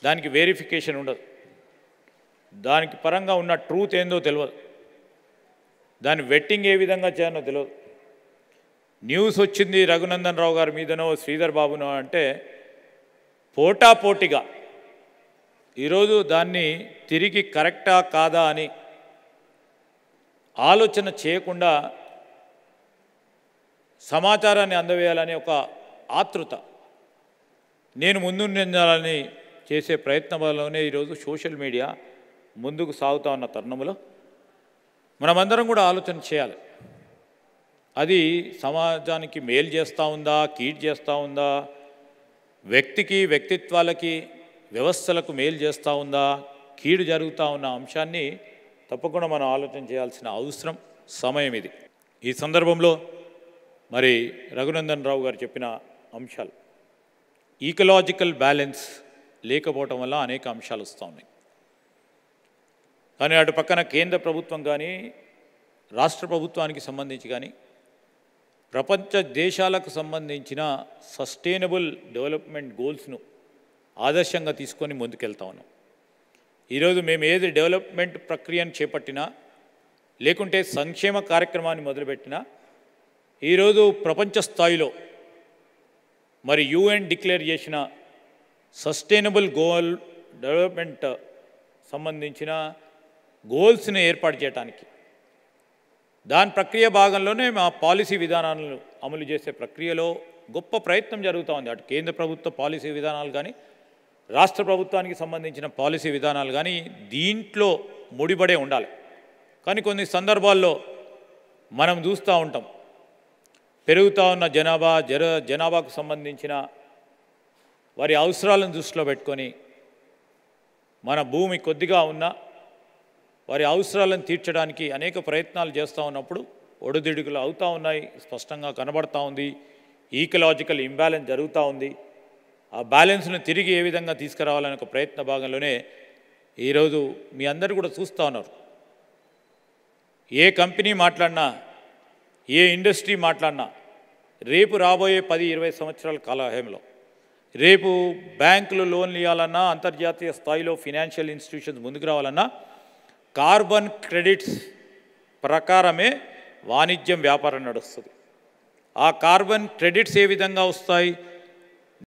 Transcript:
దానికి వెరిఫికేషన్ ఉండదు, దానికి పరంగా ఉన్న ట్రూత్ ఏందో తెలియదు, దాని వెట్టింగ్ ఏ విధంగా చేయాలో తెలియదు. న్యూస్ వచ్చింది రఘునందన్ రావు గారి మీదనో శ్రీధర్ బాబునో అంటే పోటాపోటీగా ఈరోజు దాన్ని తిరిగి కరెక్టా కాదా అని ఆలోచన చేయకుండా సమాచారాన్ని అందవేయాలని ఒక ఆతృత, నేను ముందుండాలని చేసే ప్రయత్నంలోనే ఈరోజు సోషల్ మీడియా ముందుకు సాగుతూ ఉన్న తరుణంలో మనమందరం కూడా ఆలోచన చేయాలి. అది సమాజానికి మేలు చేస్తూ ఉందా, కీడు చేస్తూ ఉందా, వ్యక్తికి వ్యక్తిత్వాలకి వ్యవస్థలకు మేలు చేస్తూ ఉందా, కీడు జరుగుతూ ఉన్న అంశాన్ని తప్పకుండా మనం ఆలోచన చేయాల్సిన అవసరం సమయం ఇది. ఈ సందర్భంలో మరి రఘునందన్ రావు గారు చెప్పిన అంశాలు, ఈకలాజికల్ బ్యాలెన్స్ లేకపోవటం వల్ల అనేక అంశాలు వస్తూ ఉన్నాయి. కానీ అటు పక్కన కేంద్ర ప్రభుత్వం కానీ రాష్ట్ర ప్రభుత్వానికి సంబంధించి కానీ ప్రపంచ దేశాలకు సంబంధించిన సస్టైనబుల్ డెవలప్మెంట్ గోల్స్ను ఆదర్శంగా తీసుకొని ముందుకెళ్తా ఉన్నాం. ఈరోజు మేము ఏది డెవలప్మెంట్ ప్రక్రియను చేపట్టినా లేకుంటే సంక్షేమ కార్యక్రమాన్ని మొదలుపెట్టినా ఈరోజు ప్రపంచ స్థాయిలో మరి UN డిక్లేర్ చేసిన సస్టైనబుల్ గోల్ డెవలప్మెంట్ సంబంధించిన గోల్స్ని ఏర్పాటు చేయడానికి దాని ప్రక్రియ భాగంలోనే మా పాలసీ విధానాలను అమలు చేసే ప్రక్రియలో గొప్ప ప్రయత్నం జరుగుతూ ఉంది. అటు కేంద్ర ప్రభుత్వ పాలసీ విధానాలు కానీ రాష్ట్ర ప్రభుత్వానికి సంబంధించిన పాలసీ విధానాలు కానీ దీంట్లో ముడిపడే ఉండాలి. కానీ కొన్ని సందర్భాల్లో మనం చూస్తూ ఉంటాం, పెరుగుతూ ఉన్న జనాభాకు సంబంధించిన వారి అవసరాలను దృష్టిలో పెట్టుకొని మన భూమి కొద్దిగా ఉన్నా వారి అవసరాలను తీర్చడానికి అనేక ప్రయత్నాలు చేస్తూ ఉన్నప్పుడు ఒడిదుడుకులు అవుతూ ఉన్నాయి, స్పష్టంగా కనబడతా ఉంది. ఈకలాజికల్ ఇంబ్యాలెన్స్ జరుగుతూ ఉంది. ఆ బ్యాలెన్స్ను తిరిగి ఏ విధంగా తీసుకురావాలనే ఒక ప్రయత్న భాగంలోనే ఈరోజు మీ అందరూ కూడా చూస్తూ ఉన్నారు. ఏ కంపెనీ మాట్లాడినా, ఏ ఇండస్ట్రీ మాట్లాడినా రేపు రాబోయే 10-20 సంవత్సరాల కాలహయంలో రేపు బ్యాంకులు లోన్లు ఇవ్వాలన్నా, అంతర్జాతీయ స్థాయిలో ఫినాన్షియల్ ఇన్స్టిట్యూషన్స్ ముందుకు రావాలన్నా కార్బన్ క్రెడిట్స్ ప్రకారమే వాణిజ్యం వ్యాపారం నడుస్తుంది. ఆ కార్బన్ క్రెడిట్స్ ఏ విధంగా వస్తాయి,